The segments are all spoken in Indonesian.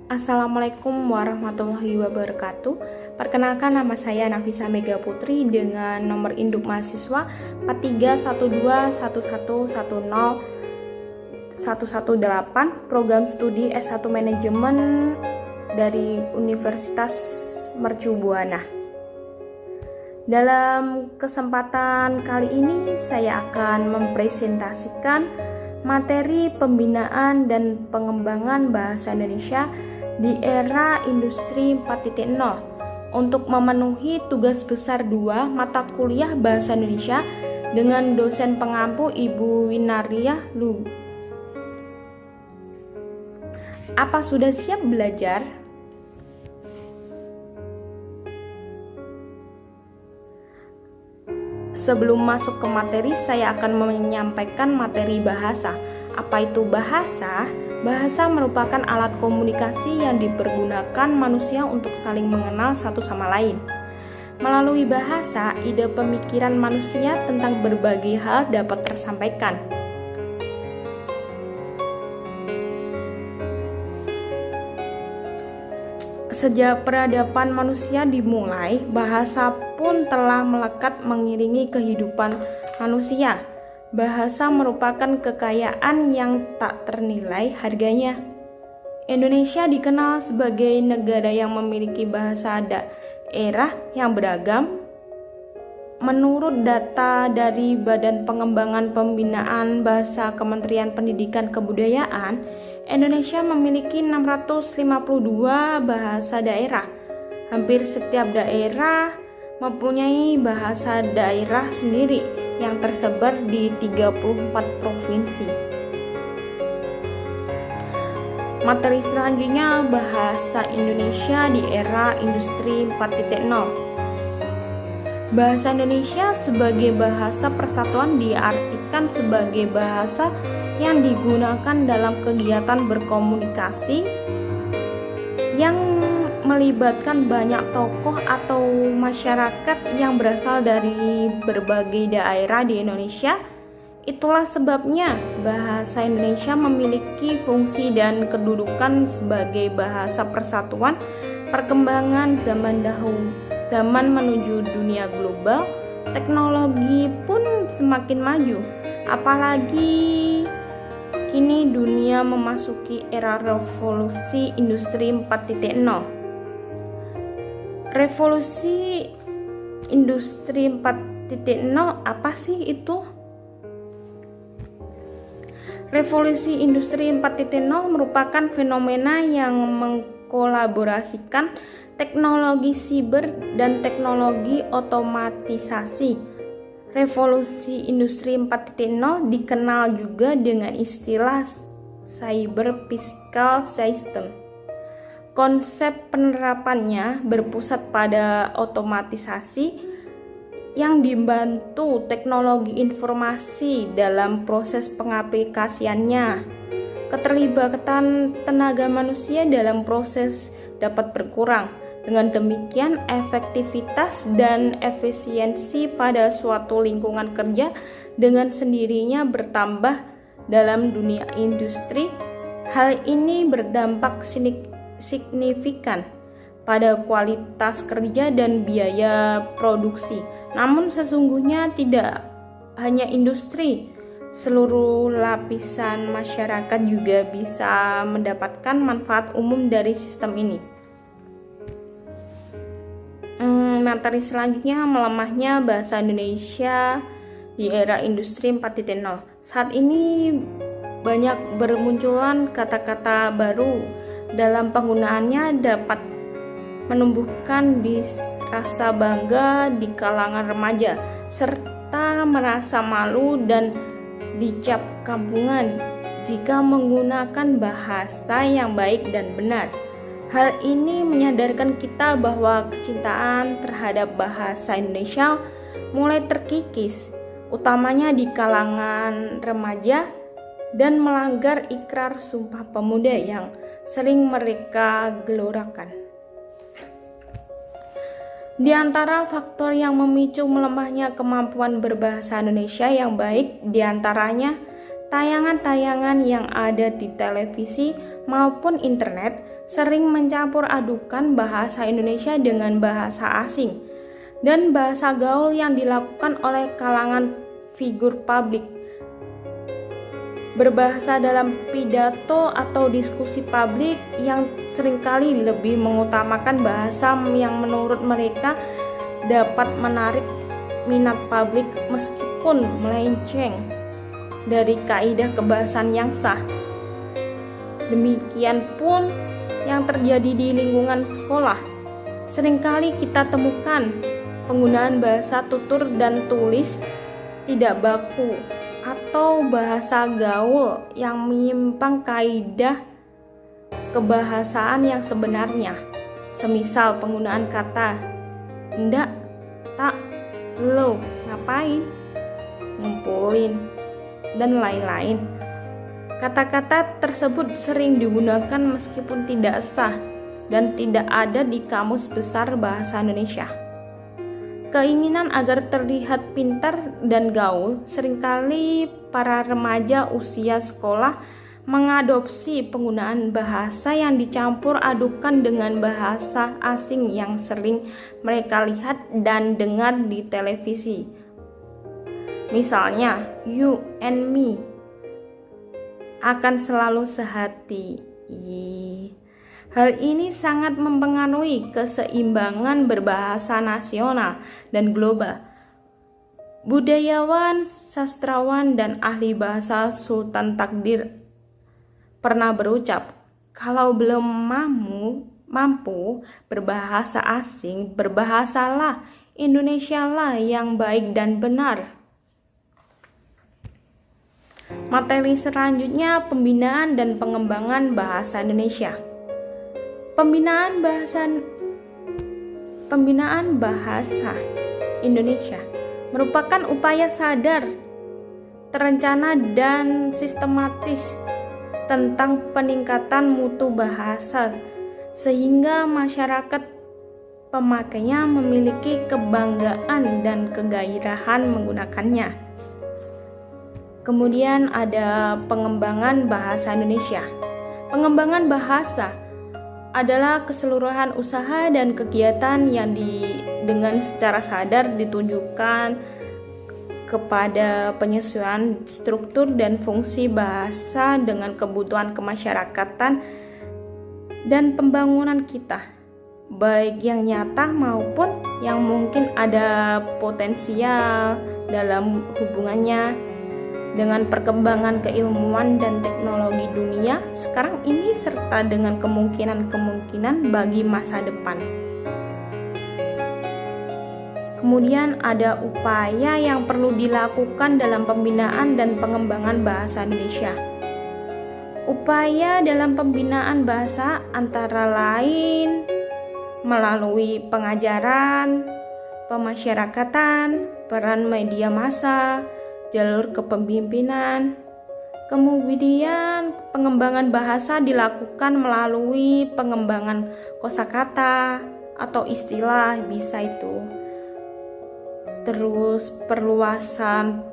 Assalamualaikum warahmatullahi wabarakatuh. Perkenalkan, nama saya Nafisa Mega Putri dengan nomor induk mahasiswa 431211010118, program studi S1 Manajemen dari Universitas Mercu Buana. Dalam kesempatan kali ini saya akan mempresentasikan materi pembinaan dan pengembangan bahasa Indonesia di era industri 4.0 untuk memenuhi tugas besar 2 mata kuliah bahasa Indonesia dengan dosen pengampu Ibu Winariah Lu. Apa sudah siap belajar? Sebelum masuk ke materi, saya akan menyampaikan materi bahasa. Apa itu bahasa? Bahasa merupakan alat komunikasi yang dipergunakan manusia untuk saling mengenal satu sama lain. Melalui bahasa, ide pemikiran manusia tentang berbagai hal dapat tersampaikan. Sejak peradaban manusia dimulai, bahasa pun telah melekat mengiringi kehidupan manusia. Bahasa merupakan kekayaan yang tak ternilai harganya. Indonesia dikenal sebagai negara yang memiliki bahasa daerah yang beragam. Menurut data dari Badan Pengembangan Pembinaan Bahasa Kementerian Pendidikan Kebudayaan, Indonesia memiliki 652 bahasa daerah. Hampir setiap daerah mempunyai bahasa daerah sendiri yang tersebar di 34 provinsi. Materi selanjutnya, bahasa Indonesia di era industri 4.0. Bahasa Indonesia sebagai bahasa persatuan diartikan sebagai bahasa yang digunakan dalam kegiatan berkomunikasi yang melibatkan banyak tokoh atau masyarakat yang berasal dari berbagai daerah di Indonesia. Itulah sebabnya bahasa Indonesia memiliki fungsi dan kedudukan sebagai bahasa persatuan. Perkembangan zaman menuju dunia global, teknologi pun semakin maju. Apalagi kini dunia memasuki era revolusi industri 4.0. Revolusi industri 4.0 apa sih itu? Revolusi industri 4.0 merupakan fenomena yang mengkolaborasikan teknologi siber dan teknologi otomatisasi. Revolusi industri 4.0 dikenal juga dengan istilah cyber physical system. Konsep penerapannya berpusat pada otomatisasi yang dibantu teknologi informasi dalam proses pengaplikasiannya. Keterlibatan tenaga manusia dalam proses dapat berkurang. Dengan demikian, efektivitas dan efisiensi pada suatu lingkungan kerja dengan sendirinya bertambah dalam dunia industri. Hal ini berdampak signifikan pada kualitas kerja dan biaya produksi. Namun sesungguhnya tidak hanya industri, seluruh lapisan masyarakat juga bisa mendapatkan manfaat umum dari sistem ini. Materi selanjutnya, melemahnya bahasa Indonesia di era industri 4.0. Saat ini banyak bermunculan kata-kata baru. Dalam penggunaannya dapat menumbuhkan rasa bangga di kalangan remaja, serta merasa malu dan dicap kampungan jika menggunakan bahasa yang baik dan benar. Hal ini menyadarkan kita bahwa kecintaan terhadap bahasa Indonesia mulai terkikis, utamanya di kalangan remaja, dan melanggar ikrar Sumpah Pemuda yang sering mereka gelorakan. Di antara faktor yang memicu melemahnya kemampuan berbahasa Indonesia yang baik, diantaranya tayangan-tayangan yang ada di televisi maupun internet sering mencampur adukan bahasa Indonesia dengan bahasa asing dan bahasa gaul yang dilakukan oleh kalangan figur publik. Berbahasa dalam pidato atau diskusi publik yang seringkali lebih mengutamakan bahasa yang menurut mereka dapat menarik minat publik meskipun melenceng dari kaidah kebahasaan yang sah. Demikian pun yang terjadi di lingkungan sekolah. Seringkali kita temukan penggunaan bahasa tutur dan tulis tidak baku atau bahasa gaul yang menyimpang kaidah kebahasaan yang sebenarnya. Semisal penggunaan kata ndak, tak, lo, ngapain, ngumpulin, dan lain-lain. Kata-kata tersebut sering digunakan meskipun tidak sah dan tidak ada di Kamus Besar Bahasa Indonesia. Keinginan agar terlihat pintar dan gaul, seringkali para remaja usia sekolah mengadopsi penggunaan bahasa yang dicampur adukan dengan bahasa asing yang sering mereka lihat dan dengar di televisi. Misalnya, you and me akan selalu sehati. Hal ini sangat mempengaruhi keseimbangan berbahasa nasional dan global. Budayawan, sastrawan, dan ahli bahasa Sultan Takdir pernah berucap, kalau belum mampu berbahasa asing, berbahasalah Indonesialah yang baik dan benar. Materi selanjutnya, pembinaan dan pengembangan bahasa Indonesia. Pembinaan bahasa Indonesia merupakan upaya sadar, terencana, dan sistematis tentang peningkatan mutu bahasa sehingga masyarakat pemakainya memiliki kebanggaan dan kegairahan menggunakannya. Kemudian ada pengembangan bahasa Indonesia. Pengembangan bahasa adalah keseluruhan usaha dan kegiatan yang dengan secara sadar ditujukan kepada penyesuaian struktur dan fungsi bahasa dengan kebutuhan kemasyarakatan dan pembangunan kita, baik yang nyata maupun yang mungkin ada potensial dalam hubungannya dengan perkembangan keilmuan dan teknologi dunia sekarang ini serta dengan kemungkinan-kemungkinan bagi masa depan. Kemudian ada upaya yang perlu dilakukan dalam pembinaan dan pengembangan bahasa Indonesia. Upaya dalam pembinaan bahasa antara lain melalui pengajaran, pemasyarakatan, peran media massa, jalur kepemimpinan. Kemudian pengembangan bahasa dilakukan melalui pengembangan kosakata atau istilah, bisa itu. Terus perluasan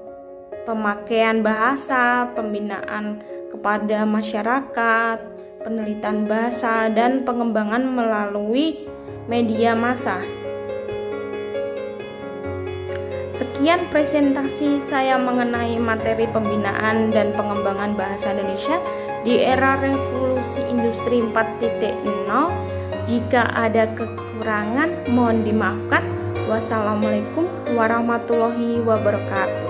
pemakaian bahasa, pembinaan kepada masyarakat, penelitian bahasa, dan pengembangan melalui media massa. Sekian presentasi saya mengenai materi pembinaan dan pengembangan bahasa Indonesia di era revolusi industri 4.0. Jika ada kekurangan mohon dimaafkan. Wassalamualaikum warahmatullahi wabarakatuh.